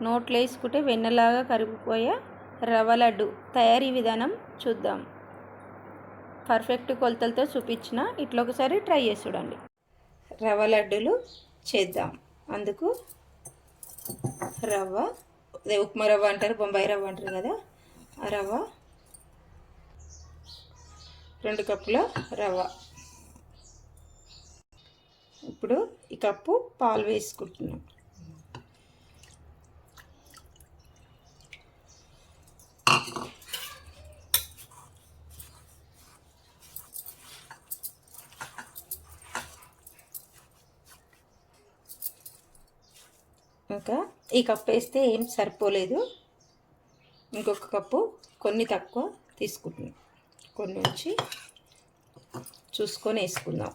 నోట్లో వేసుకుంటే వెన్నలాగా కరిగిపోయే రవ్వ లడ్డు తయారీ విధానం చూద్దాం. పర్ఫెక్ట్ కొలతలతో చూపించిన ఇట్లా ఒకసారి ట్రై చేసి చూడండి. రవ్వ లడ్డూలు చేద్దాం. అందుకు రవ్వ, ఉప్మా రవ్వ అంటారు, బొంబాయి రవ్వ అంటారు కదా, ఆ రవ్వ 2 కప్పుల రవ్వ. ఇప్పుడు ఈ కప్పు పాలు వేసుకుంటున్నాం. ఇంకా ఈ కప్పు వేస్తే ఏం సరిపోలేదు, ఇంకొక కప్పు కొన్ని తక్కువ తీసుకుంటున్నాం. కొన్ని వచ్చి చూసుకొని వేసుకుందాం.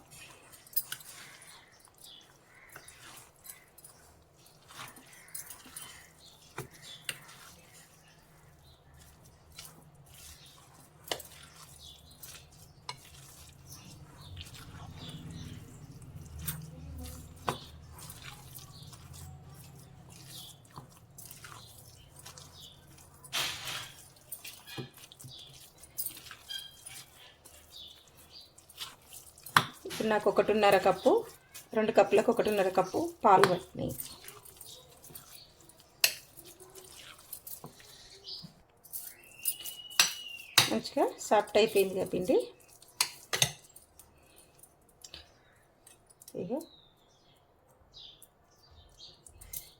ఇప్పుడు నాకు 1.5 కప్పు, 2 కప్పులకు 1.5 కప్పు పాలు పట్టినాయి. మంచిగా సాఫ్ట్ అయిపోయింది పిండి.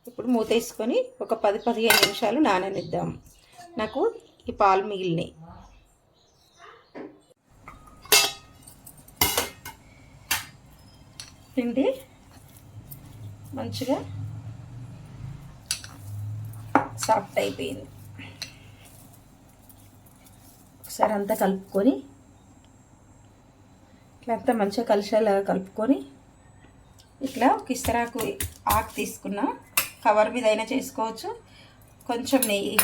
ఇప్పుడు మూత వేసుకొని ఒక 10-15 నిమిషాలు నాననిద్దాం. నాకు ఈ పాలు మిగిలినాయి. పిండి మంచిగా సాఫ్ట్ అయిపోయింది. ఒకసారి అంతా కలుపుకొని ఇట్లా అంతా మంచిగా కలిసేలాగా కలుపుకొని ఇట్లా కిస్తరాకు ఆకు తీసుకున్న కవర్ మీద అయినా చేసుకోవచ్చు. కొంచెం నెయ్యి,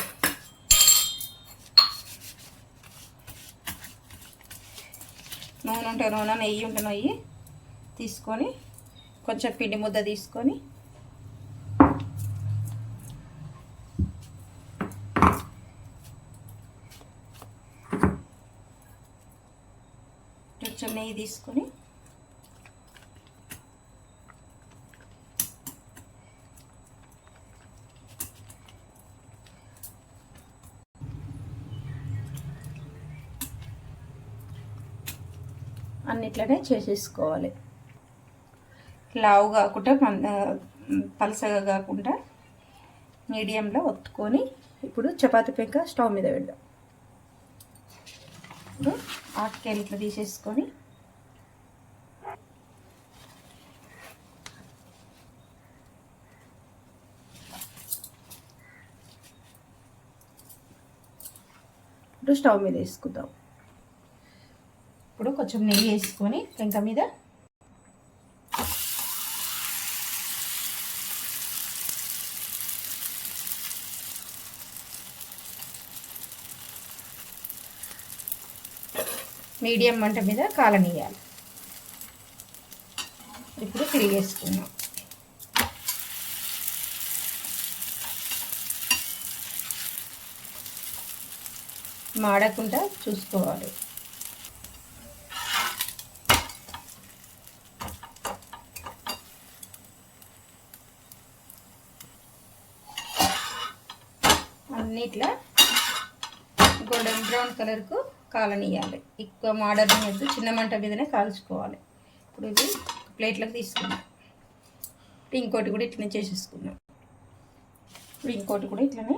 నూనె ఉంటే నూనె, నెయ్యి ఉంటే నెయ్యి తీసుకొని కొంచెం పిండి ముద్ద తీసుకొని కొంచెం నెయ్యి తీసుకొని అన్నిట్లనే చేసేసుకోవాలి. లావు కాకుండా పలసగా కాకుండా మీడియంలో ఒత్తుకొని ఇప్పుడు చపాతీ పెంక స్టవ్ మీద పెడదాం. ఇప్పుడు ఆకుకాయలు ఇట్లా తీసేసుకొని ఇప్పుడు స్టవ్ మీద వేసుకుందాం. ఇప్పుడు కొంచెం నెయ్యి వేసుకొని పెంక మీద మీడియం మంట మీద కాలనీయాలి. ఇప్పుడు తిరిగేసుకుందాం. మాడకుండా చూసుకోవాలి. అన్నిట్లా గోల్డెన్ బ్రౌన్ కలర్కు కాలనీయాలి. ఎక్కువ మాడనియద్దు, చిన్న మంట మీదనే కాల్చుకోవాలి. ఇప్పుడు ఇది ప్లేట్లకు తీసుకున్నాం. ఇంకోటి కూడా ఇట్లనే చేసేసుకున్నాం. ఇప్పుడు ఇంకోటి కూడా ఇట్లనే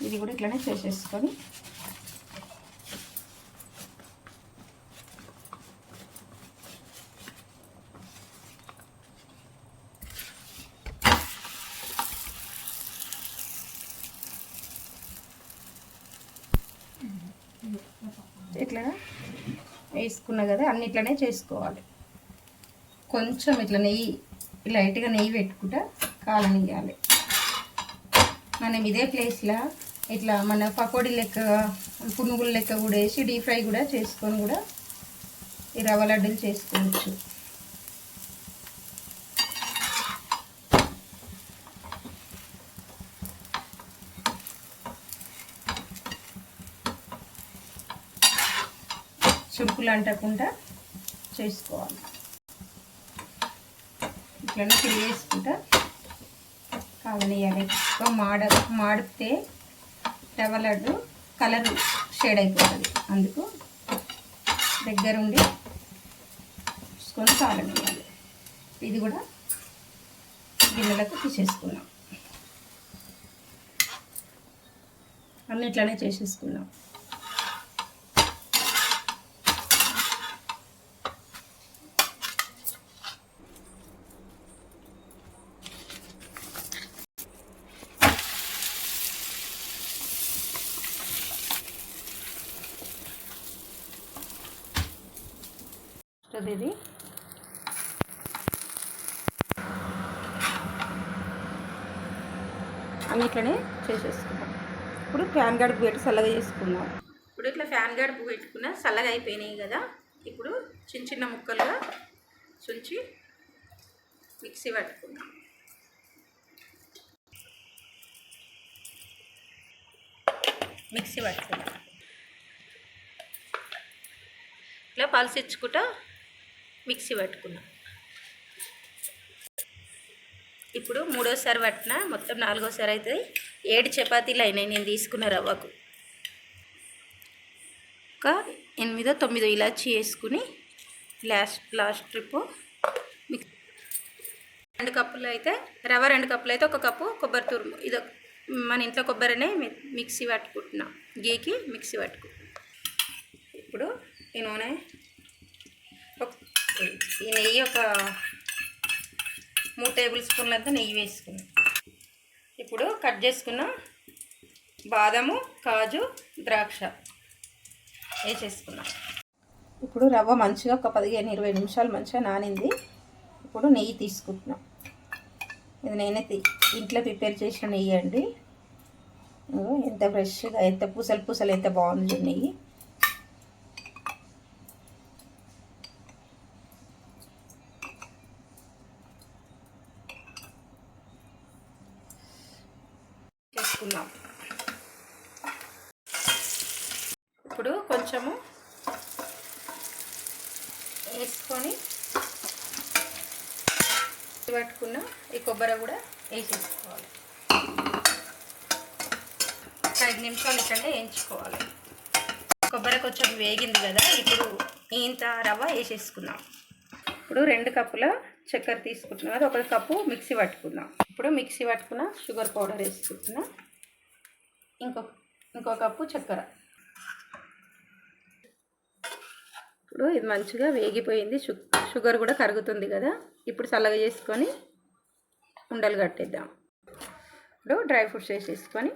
ఇది కూడా ఇట్లనే చేసేసుకొని ఇట్లా వేసుకున్నా కదా, అన్నిట్లనే చేసుకోవాలి. కొంచెం ఇట్లా నెయ్యి, లైట్గా నెయ్యి పెట్టుకుంటా కాలనియాలి. మనం ఇదే ప్లేస్లో ఇట్లా మన పకోడీ లెక్క, పునుగుల లెక్క కూడా వేసి డీప్ ఫ్రై కూడా చేసుకొని కూడా ఈ రవ్వ లడ్డూలు చేసుకోవచ్చు. చుంపులు అంటకుండా చేసుకోవాలి. ఇట్లనే తిరిగేసుకుంటా కాగనియాలి. ఎక్కువ మాడితే రవ్వ లడ్డు కలర్ షేడ్ అయిపోతుంది. అందుకు దగ్గరుండి చూసుకొని కాగనియాలి. ఇది కూడా గిన్నెలకు తీసేసుకున్నాం. అన్నిట్లనే చేసేసుకున్నాం. ఇది అన్నిట్లనే చేసేసుకున్నాం. ఇప్పుడు ఫ్యాన్ గడుపు పెట్టి చల్లగా చేసుకున్నాం. ఇప్పుడు ఇట్లా ఫ్యాన్ గడుపు పెట్టుకున్న చల్లగా అయిపోయినాయి కదా. ఇప్పుడు చిన్న చిన్న ముక్కలుగా చుంచి మిక్సీ పట్టుకున్నాం. ఇట్లా పలసిచ్చుకుంటా మిక్సీ పట్టుకున్నాం. ఇప్పుడు మూడోసారి పట్టిన మొత్తం 4వసారి అవుతుంది. 7 చపాతీలు అయినాయి నేను తీసుకున్న రవ్వకు. ఒక 8-9 ఇలాచీ వేసుకుని లాస్ట్ ట్రిప్ మిక్స్. 2 కప్పులు అయితే రవ్వ, 2 కప్పులు అయితే 1 కప్పు కొబ్బరి తురుము. ఇది మన ఇంట్లో కొబ్బరినే మిక్సీ పట్టుకుంటున్నా. గీకి మిక్సీ పట్టుకుంటున్నా. ఇప్పుడు ఈ నూనె, ఈ నెయ్యి ఒక 3 టేబుల్ స్పూన్లంతా నెయ్యి వేసుకున్నాం. ఇప్పుడు కట్ చేసుకున్న బాదము, కాజు, ద్రాక్ష వేసేసుకున్నాం. ఇప్పుడు రవ్వ మంచిగా ఒక 15-20 నిమిషాలు మంచిగా నానింది. ఇప్పుడు నెయ్యి తీసుకుంటున్నాం. ఇది నేనే ఇంట్లో ప్రిపేర్ చేసిన నెయ్యి అండి. ఎంత ఫ్రెష్గా, ఎంత పూసలు ఎంత బాగుంది నెయ్యి. వేసుకున్నాం. ఇప్పుడు కొంచెము వేసుకొని పట్టుకున్న ఈ కొబ్బరి కూడా వేసేసుకోవాలి. 5 నిమిషాలు ఇట్లనే వేయించుకోవాలి. కొబ్బరి కొంచెం వేగింది కదా. ఇప్పుడు ఇంత రవ్వ వేసేసుకున్నాం. ఇప్పుడు 2 కప్పుల చక్కెర తీసుకుంటున్నాం కదా. 1 కప్పు మిక్సీ పట్టుకున్నాం. ఇప్పుడు మిక్సీ పట్టుకున్న షుగర్ పౌడర్ వేసుకుంటున్నా. ఇంకో కప్పు చక్కెర. ఇప్పుడు ఇది మంచిగా వేగిపోయింది. షుగర్ కూడా కరుగుతుంది కదా. ఇప్పుడు చల్లగా చేసుకొని ఉండలు కట్టేద్దాం. ఇప్పుడు డ్రై ఫ్రూట్స్ వేసేసుకొని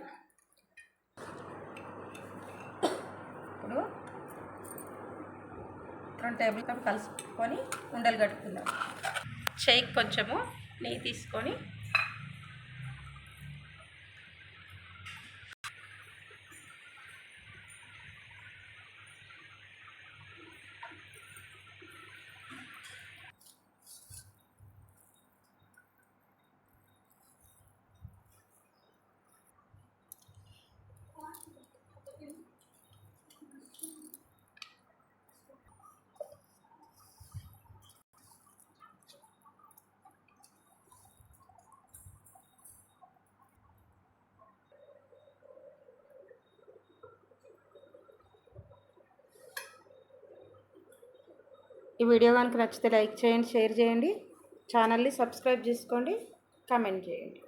ఇప్పుడు 2 టేబుల్ స్పూన్ కలుసుకొని ఉండలు కట్టుకుందాం. చేయికి కొంచెము నెయ్యి తీసుకొని ఈ వీడియో కనుక నచ్చితే లైక్ చేయండి, షేర్ చేయండి, ఛానల్ని సబ్స్క్రైబ్ చేసుకోండి, కామెంట్ చేయండి.